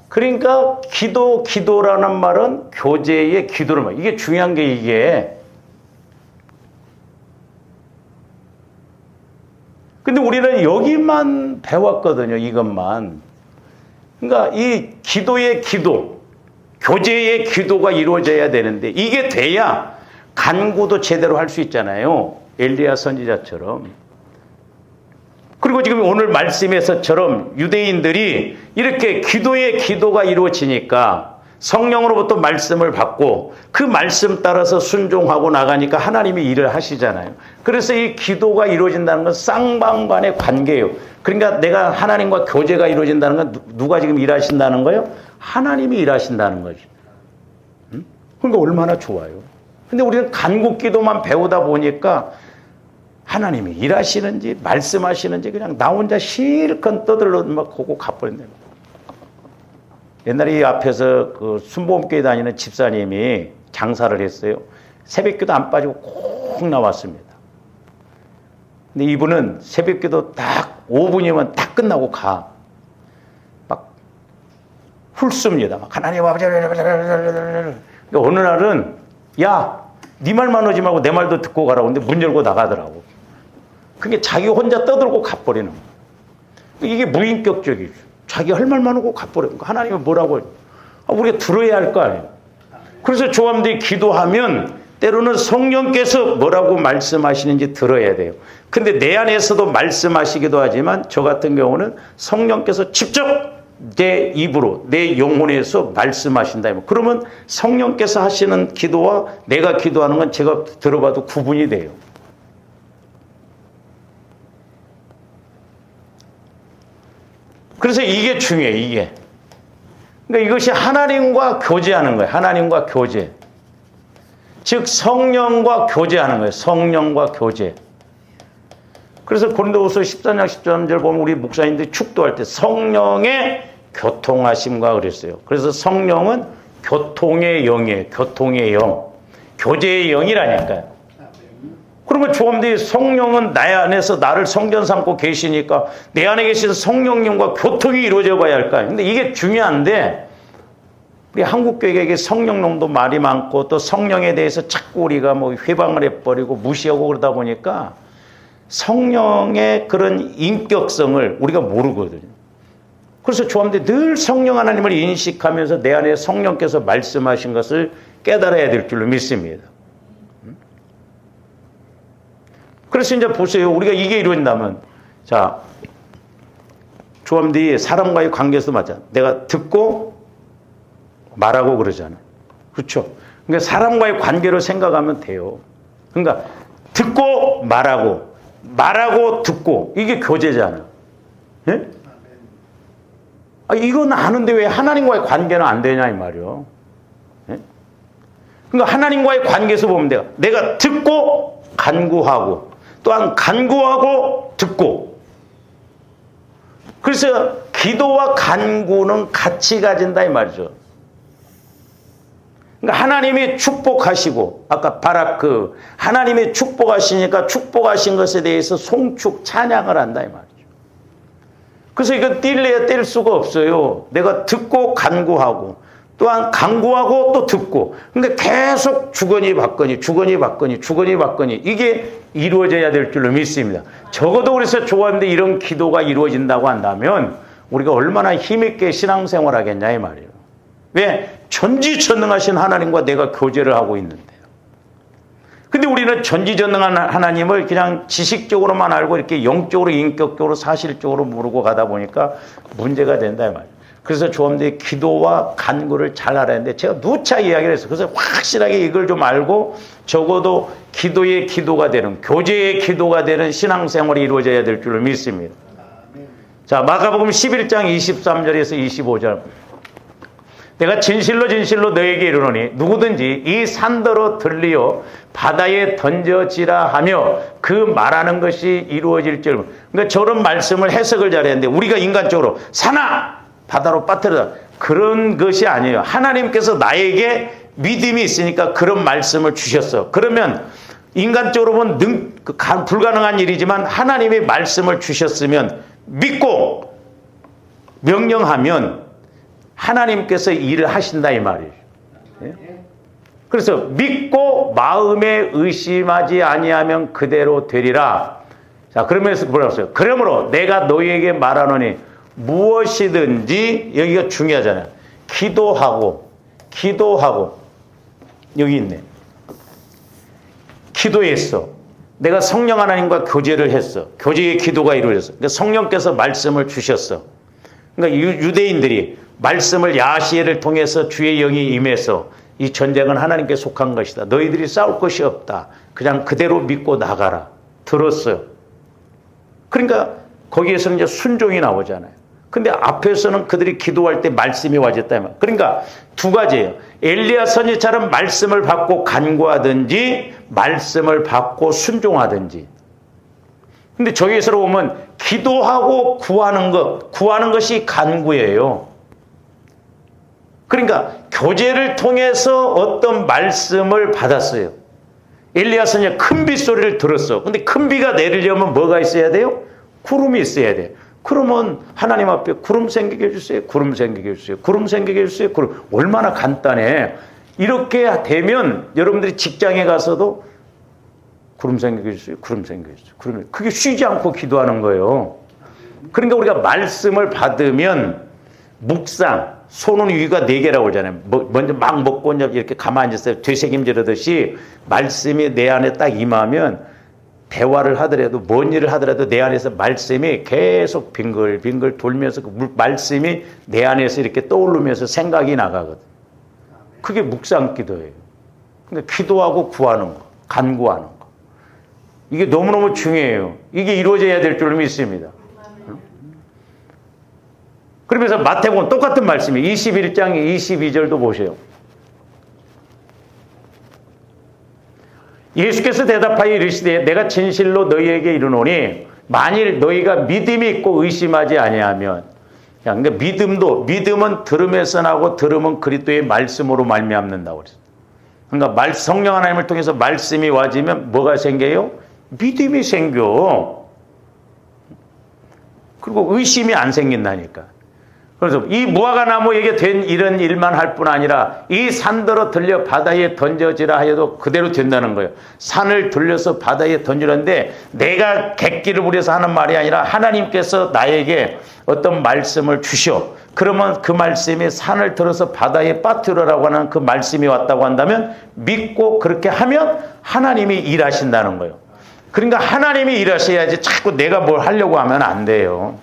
그러니까 기도라는 말은 교제의 기도를 말. 이게 중요한 게 이게. 근데 우리는 여기만 배웠거든요. 이것만. 그러니까 이 기도의 기도, 교제의 기도가 이루어져야 되는데 이게 돼야 간구도 제대로 할 수 있잖아요. 엘리야 선지자처럼. 그리고 지금 오늘 말씀에서처럼 유대인들이 이렇게 기도의 기도가 이루어지니까 성령으로부터 말씀을 받고 그 말씀 따라서 순종하고 나가니까 하나님이 일을 하시잖아요. 그래서 이 기도가 이루어진다는 건 쌍방간의 관계예요. 그러니까 내가 하나님과 교제가 이루어진다는 건 누가 지금 일하신다는 거예요? 하나님이 일하신다는 거죠. 그러니까 얼마나 좋아요. 근데 우리는 간구 기도만 배우다 보니까 하나님이 일하시는지 말씀하시는지 그냥 나 혼자 실컷 떠들러 막 보고 가버린다. 옛날에 이 앞에서 그 순복음교회 다니는 집사님이 장사를 했어요. 새벽기도 안 빠지고 꼭 나왔습니다. 근데 이분은 새벽기도 딱 5분이면 딱 끝나고 가. 막 훑습니다. 막 하나님 아버지. 어느 날은 야, 네 말만 하지 말고 내 말도 듣고 가라고 근데 문 열고 나가더라고. 그게 자기 혼자 떠들고 가버리는 거예요. 이게 무인격적이죠. 자기 할 말만 하고 가버리는 거예요. 하나님은 뭐라고 해요? 우리가 들어야 할 거 아니에요. 그래서 조함들이 기도하면 때로는 성령께서 뭐라고 말씀하시는지 들어야 돼요. 근데 내 안에서도 말씀하시기도 하지만 저 같은 경우는 성령께서 직접 내 입으로 내 영혼에서 말씀하신다. 그러면 성령께서 하시는 기도와 내가 기도하는 건 제가 들어봐도 구분이 돼요. 그래서 이게 중요해요. 이게. 그러니까 이것이 하나님과 교제하는 거예요. 하나님과 교제. 즉 성령과 교제하는 거예요. 성령과 교제. 그래서 고린도후서 14장 13절 보면 우리 목사님들이 축도할 때 성령의 교통하심과 그랬어요. 그래서 성령은 교통의 영이에요. 교통의 영. 교제의 영이라니까요. 그러면 조함들이 성령은 내 안에서 나를 성전 삼고 계시니까 내 안에 계신 성령님과 교통이 이루어져 봐야 할까요? 근데 이게 중요한데 우리 한국교회에게 성령님도 말이 많고 또 성령에 대해서 자꾸 우리가 뭐 회방을 해버리고 무시하고 그러다 보니까 성령의 그런 인격성을 우리가 모르거든요. 그래서 조함들이 늘 성령 하나님을 인식하면서 내 안에 성령께서 말씀하신 것을 깨달아야 될 줄로 믿습니다. 그래서 이제 보세요. 우리가 이게 이루어진다면, 자, 조함들이 사람과의 관계에서 맞아. 내가 듣고 말하고 그러잖아. 그렇죠? 그러니까 사람과의 관계로 생각하면 돼요. 그러니까 듣고 말하고 듣고 이게 교제잖아. 예? 이건 아는데 왜 하나님과의 관계는 안 되냐 이 말이요. 예? 그러니까 하나님과의 관계에서 보면 돼요. 내가 듣고 간구하고 또한 간구하고 듣고. 그래서 기도와 간구는 같이 가진다 이 말이죠. 그러니까 하나님이 축복하시고 아까 바라크 하나님이 축복하시니까 축복하신 것에 대해서 송축 찬양을 한다 이 말이죠. 그래서 이거 뗄래야 뗄 수가 없어요. 내가 듣고 간구하고 또한 간구하고 또 듣고. 그러니까 계속 주거니 받거니 이게 이루어져야 될 줄로 믿습니다. 적어도 그래서 좋아하는데 이런 기도가 이루어진다고 한다면 우리가 얼마나 힘있게 신앙생활 하겠냐 이 말이에요. 왜? 전지전능하신 하나님과 내가 교제를 하고 있는데요. 근데 우리는 전지전능한 하나님을 그냥 지식적으로만 알고 이렇게 영적으로 인격적으로 사실적으로 모르고 가다 보니까 문제가 된다 이 말이에요. 그래서 조함들이 기도와 간구를 잘 알아야 하는데 제가 누차 이야기를 했어요. 그래서 확실하게 이걸 좀 알고 적어도 기도의 기도가 되는 교제의 기도가 되는 신앙생활이 이루어져야 될 줄을 믿습니다. 자, 마가복음 11장 23절에서 25절. 내가 진실로 너에게 이르노니 누구든지 이 산더러 들리어 바다에 던져지라 하며 그 말하는 것이 이루어질 줄. 그러니까 저런 말씀을 해석을 잘해야 하는데 우리가 인간적으로 산아 바다로 빠뜨려라 그런 것이 아니에요. 하나님께서 나에게 믿음이 있으니까 그런 말씀을 주셨어. 그러면 인간적으로 보면 불가능한 일이지만 하나님이 말씀을 주셨으면 믿고 명령하면 하나님께서 일을 하신다 이 말이에요. 예? 그래서 믿고 마음에 의심하지 아니하면 그대로 되리라. 자, 그러면서 뭐라고 했어요? 그러므로 내가 너희에게 말하노니 무엇이든지, 여기가 중요하잖아요. 기도하고 여기 있네. 기도했어. 내가 성령 하나님과 교제를 했어. 교제의 기도가 이루어졌어. 그러니까 성령께서 말씀을 주셨어. 그러니까 유대인들이 말씀을 야시엘을 통해서 주의 영이 임해서 이 전쟁은 하나님께 속한 것이다. 너희들이 싸울 것이 없다. 그냥 그대로 믿고 나가라. 들었어요. 그러니까 거기에서는 이제 순종이 나오잖아요. 근데 앞에서는 그들이 기도할 때 말씀이 와졌다면, 그러니까 두 가지예요. 엘리야 선지처럼 말씀을 받고 간구하든지 말씀을 받고 순종하든지. 근데 저기에서 보면 기도하고 구하는 것이 간구예요. 그러니까 교제를 통해서 어떤 말씀을 받았어요. 엘리야 선지자 큰 빗소리를 들었어. 근데 큰 비가 내리려면 뭐가 있어야 돼요? 구름이 있어야 돼요. 그러면 하나님 앞에 구름 생기게 해주세요. 구름 생기게 해주세요. 구름 생기게 해주세요. 구름. 얼마나 간단해. 이렇게 되면 여러분들이 직장에 가서도 구름 생기게 해주세요. 구름 생기게 해주세요. 구름. 그게 쉬지 않고 기도하는 거예요. 그러니까 우리가 말씀을 받으면 묵상, 손은 위가 4개라고 하잖아요. 먼저 막 먹고 이렇게 가만히 앉았어요. 되새김질하듯이 말씀이 내 안에 딱 임하면 대화를 하더라도 뭔 일을 하더라도 내 안에서 말씀이 계속 빙글빙글 돌면서 그 말씀이 내 안에서 이렇게 떠오르면서 생각이 나가거든. 그게 묵상 기도예요. 그러니까 기도하고 구하는 거, 간구하는 거. 이게 너무너무 중요해요. 이게 이루어져야 될 줄 믿습니다. 그러면서 마태복음 똑같은 말씀이 21장 22절도 보세요. 예수께서 대답하여 이르시되 내가 진실로 너희에게 이르노니 만일 너희가 믿음이 있고 의심하지 아니하면, 그러니까 믿음은 들음에서 나고 들음은 그리스도의 말씀으로 말미암는다고 그랬어요. 그러니까 성령 하나님을 통해서 말씀이 와지면 뭐가 생겨요? 믿음이 생겨. 그리고 의심이 안 생긴다니까. 그래서 이 무화과 나무에게 된 이런 일만 할 뿐 아니라 이 산더러 들려 바다에 던져지라 하여도 그대로 된다는 거예요. 산을 들려서 바다에 던지는데 내가 객기를 부려서 하는 말이 아니라 하나님께서 나에게 어떤 말씀을 주셔. 그러면 그 말씀이 산을 들어서 바다에 빠뜨려라고 하는 그 말씀이 왔다고 한다면 믿고 그렇게 하면 하나님이 일하신다는 거예요. 그러니까 하나님이 일하셔야지 자꾸 내가 뭘 하려고 하면 안 돼요.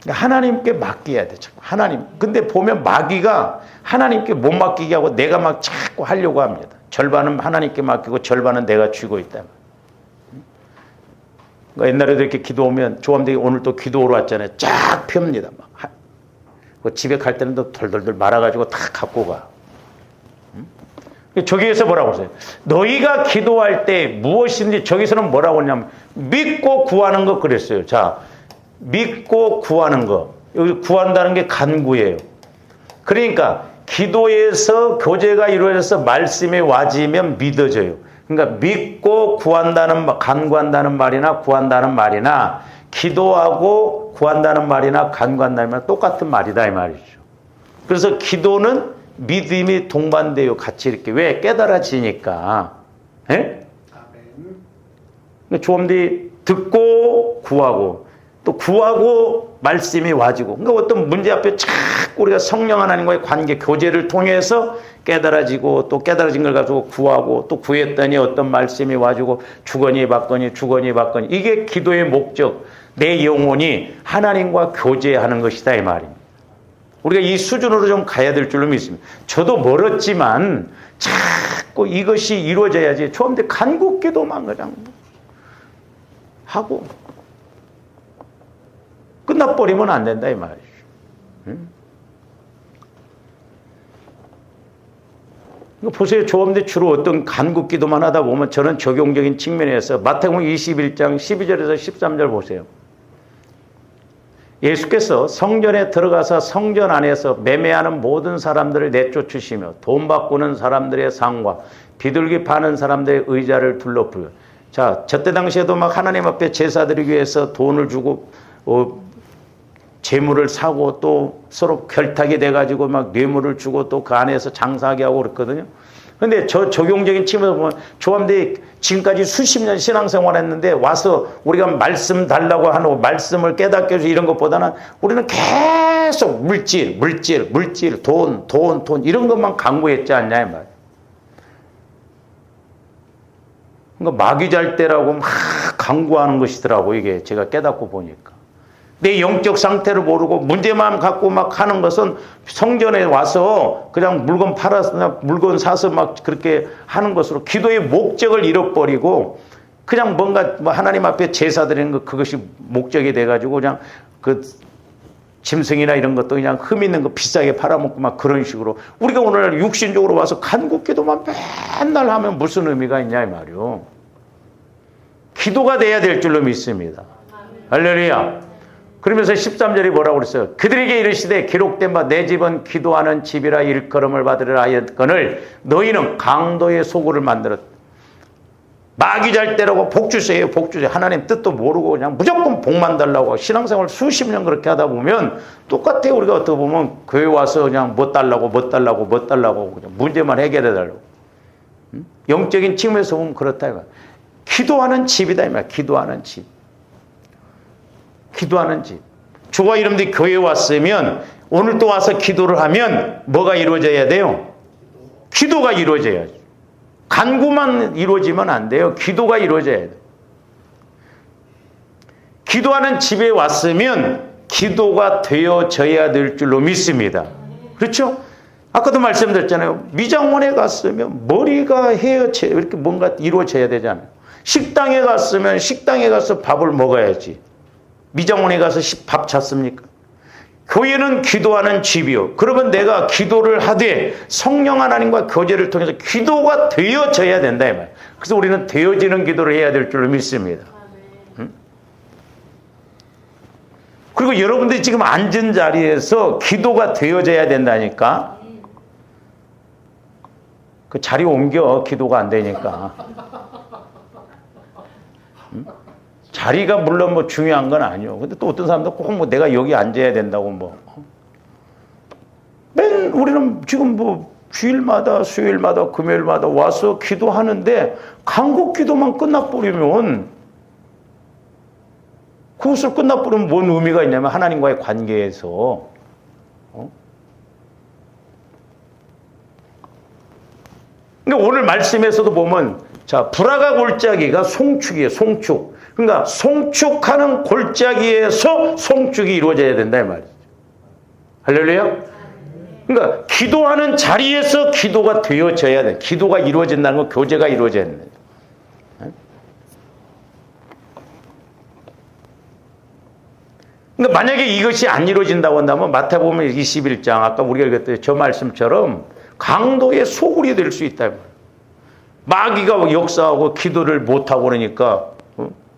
하나님께 맡겨야 돼. 하나님. 근데 보면 마귀가 하나님께 못 맡기게 하고 내가 막 자꾸 하려고 합니다. 절반은 하나님께 맡기고 절반은 내가 쥐고 있다. 그러니까 옛날에도 이렇게 기도 오면 조함들이 오늘 또 기도 오러 왔잖아요. 쫙 펴니다. 막. 집에 갈 때는 또 덜덜덜 말아가지고 다 갖고 가. 저기에서 뭐라고 했어요? 너희가 기도할 때 무엇인지, 저기서는 뭐라고 했냐면 믿고 구하는 거 그랬어요. 자, 믿고 구하는 거. 여기 구한다는 게 간구예요. 그러니까 기도에서 교제가 이루어져서 말씀이 와지면 믿어져요. 그러니까 믿고 구한다는, 간구한다는 말이나 구한다는 말이나 기도하고 구한다는 말이나 간구한다는 말 똑같은 말이다 이 말이죠. 그래서 기도는 믿음이 동반돼요. 같이 이렇게. 왜? 깨달아지니까. 예? 조음들이 듣고 구하고 또 구하고 말씀이 와지고, 그러니까 어떤 문제 앞에 자꾸 우리가 성령 하나님과의 관계, 교제를 통해서 깨달아지고 또 깨달아진 걸 가지고 구하고 또 구했더니 어떤 말씀이 와지고 주거니 받거니 주거니 받거니. 이게 기도의 목적. 내 영혼이 하나님과 교제하는 것이다 이 말입니다. 우리가 이 수준으로 좀 가야 될 줄로 믿습니다. 저도 멀었지만 자꾸 이것이 이루어져야지. 처음에 간국기도만 그냥 하고 끝나버리면 안 된다 이 말이죠. 보세요. 조음대 주로 어떤 간국기도만 하다 보면 저는 적용적인 측면에서 마태복음 21장 12절에서 13절 보세요. 예수께서 성전에 들어가서 성전 안에서 매매하는 모든 사람들을 내쫓으시며 돈 바꾸는 사람들의 상과 비둘기 파는 사람들의 의자를 둘러불고. 자, 저때 당시에도 막 하나님 앞에 제사 드리기 위해서 돈을 주고 재물을 사고 또 서로 결탁이 돼가지고 막 뇌물을 주고 또 그 안에서 장사하게 하고 그랬거든요. 근데 저 적용적인 측면에서 보면 조함들이 지금까지 수십 년 신앙생활 했는데 와서 우리가 말씀 달라고 하는 말씀을 깨닫게 해서 이런 것보다는 우리는 계속 물질, 돈 이런 것만 강구했지 않냐 이 말. 그러니까 마귀 잘 때라고 막 강구하는 것이더라고 이게 제가 깨닫고 보니까. 내 영적 상태를 모르고 문제만 갖고 막 하는 것은 성전에 와서 그냥 물건 팔아서 물건 사서 막 그렇게 하는 것으로 기도의 목적을 잃어버리고 그냥 뭔가 하나님 앞에 제사 드리는 것 그것이 목적이 돼가지고 그냥 그 짐승이나 이런 것도 그냥 흠 있는 거 비싸게 팔아먹고 막 그런 식으로 우리가 오늘 육신적으로 와서 간국기도만 맨날 하면 무슨 의미가 있냐 이 말이요. 기도가 돼야 될 줄로 믿습니다. 할렐루야. 그러면서 13절이 뭐라고 그랬어요? 그들에게 이르시되 기록된 바 내 집은 기도하는 집이라 일컬음을 받으리라 하였거늘 너희는 강도의 소굴을 만들었다. 마귀 잘 때라고 복주세요. 하나님 뜻도 모르고 그냥 무조건 복만 달라고 신앙생활 수십 년 그렇게 하다 보면 똑같아요. 우리가 어떻게 보면 교회 와서 그냥 뭐 달라고 그냥 문제만 해결해 달라고. 영적인 측면에서 보면 그렇다 이거야. 기도하는 집이다 이 말이야. 기도하는 집. 주와 이름들이 교회에 왔으면 오늘 또 와서 기도를 하면 뭐가 이루어져야 돼요? 기도가 이루어져야죠. 간구만 이루어지면 안 돼요. 기도가 이루어져야 돼요. 기도하는 집에 왔으면 기도가 되어져야 될 줄로 믿습니다. 그렇죠? 아까도 말씀드렸잖아요. 미장원에 갔으면 머리가 헤어져 이렇게 뭔가 이루어져야 되잖아요. 식당에 갔으면 식당에 가서 밥을 먹어야지. 미장원에 가서 밥 찾습니까? 교회는 기도하는 집이요. 그러면 내가 기도를 하되 성령 하나님과 교제를 통해서 기도가 되어져야 된다 이 말이에요. 그래서 우리는 되어지는 기도를 해야 될 줄로 믿습니다. 그리고 여러분들이 지금 앉은 자리에서 기도가 되어져야 된다니까. 그 자리 옮겨 기도가 안 되니까. 자리가 물론 뭐 중요한 건 아니요. 근데 또 어떤 사람도 꼭 뭐 내가 여기 앉아야 된다고 뭐. 우리는 지금 뭐 주일마다, 수요일마다, 금요일마다 와서 기도하는데 간국 기도만 끝나버리면 그것을 끝나버리면 뭔 의미가 있냐면 하나님과의 관계에서 근데 오늘 말씀에서도 보면 자 불화가 골짜기가 송축이에요. 송축. 그러니까 송축하는 골짜기에서 송축이 이루어져야 된다 이 말이죠. 할렐루야. 그러니까 기도하는 자리에서 기도가 되어져야 돼. 기도가 이루어진다는 건 교제가 이루어져야 된다. 그러니까 만약에 이것이 안 이루어진다고 한다면 마태복음 21장 아까 우리가 읽었던 저 말씀처럼 강도의 소굴이 될 수 있다. 마귀가 역사하고 기도를 못하고 그러니까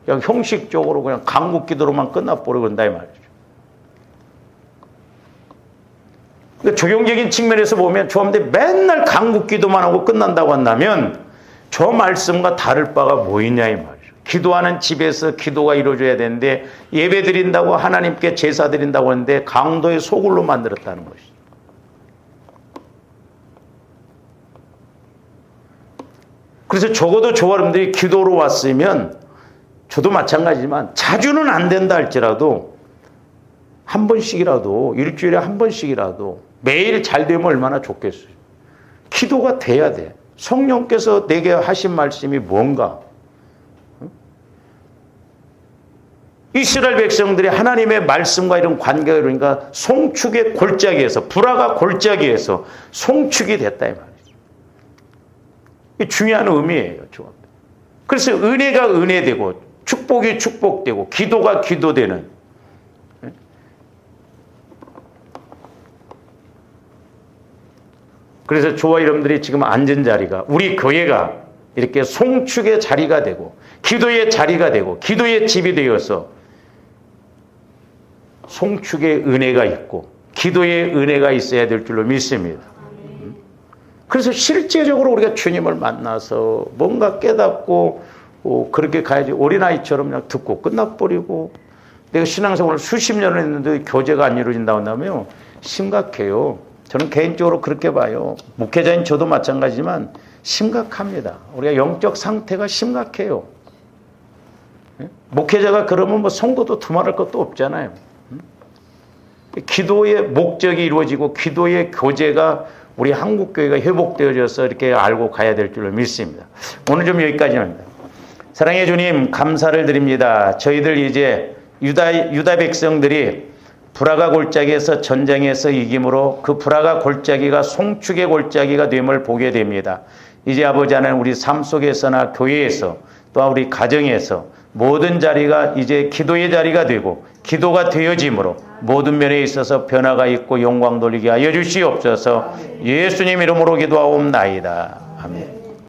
그냥 형식적으로 그냥 간국 기도로만 끝나버리고 그런다 이 말이죠. 그러니까 조경적인 측면에서 보면 조함들 맨날 간국 기도만 하고 끝난다고 한다면 저 말씀과 다를 바가 뭐 있냐 이 말이죠. 기도하는 집에서 기도가 이루어져야 되는데 예배 드린다고 하나님께 제사 드린다고 하는데 강도의 소굴로 만들었다는 것이죠. 그래서 적어도 저와 여러분들이 기도로 왔으면 저도 마찬가지지만 자주는 안 된다 할지라도 한 번씩이라도 일주일에 한 번씩이라도 매일 잘 되면 얼마나 좋겠어요. 기도가 돼야 돼. 성령께서 내게 하신 말씀이 뭔가. 이스라엘 백성들이 하나님의 말씀과 이런 관계가 이러니까 송축의 골짜기에서 불화가 골짜기에서 송축이 됐다 이 말이죠. 이게 중요한 의미예요. 그래서 은혜가 은혜되고 축복이 축복되고 기도가 기도되는 그래서 저와 여러분들이 지금 앉은 자리가 우리 교회가 이렇게 송축의 자리가 되고 기도의 자리가 되고 기도의 집이 되어서 송축의 은혜가 있고 기도의 은혜가 있어야 될 줄로 믿습니다. 그래서 실제적으로 우리가 주님을 만나서 뭔가 깨닫고 그렇게 가야지. 어린아이처럼 그냥 듣고 끝나버리고, 내가 신앙생활을 수십 년을 했는데 교제가 안 이루어진다고 한다면 심각해요. 저는 개인적으로 그렇게 봐요. 목회자인 저도 마찬가지지만 심각합니다. 우리가 영적 상태가 심각해요. 목회자가 그러면 뭐 성도도 두말할 것도 없잖아요. 기도의 목적이 이루어지고 기도의 교제가 우리 한국교회가 회복되어져서 이렇게 알고 가야 될 줄로 믿습니다. 오늘 좀 여기까지입니다. 사랑의 주님, 감사를 드립니다. 저희들 이제 유다 백성들이 브라가 골짜기에서 전쟁에서 이김으로 그 브라가 골짜기가 송축의 골짜기가 됨을 보게 됩니다. 이제 아버지 하나님, 우리 삶 속에서나 교회에서 또한 우리 가정에서 모든 자리가 이제 기도의 자리가 되고 기도가 되어짐으로 모든 면에 있어서 변화가 있고 영광 돌리게 하여 주시옵소서. 예수님 이름으로 기도하옵나이다. 아멘.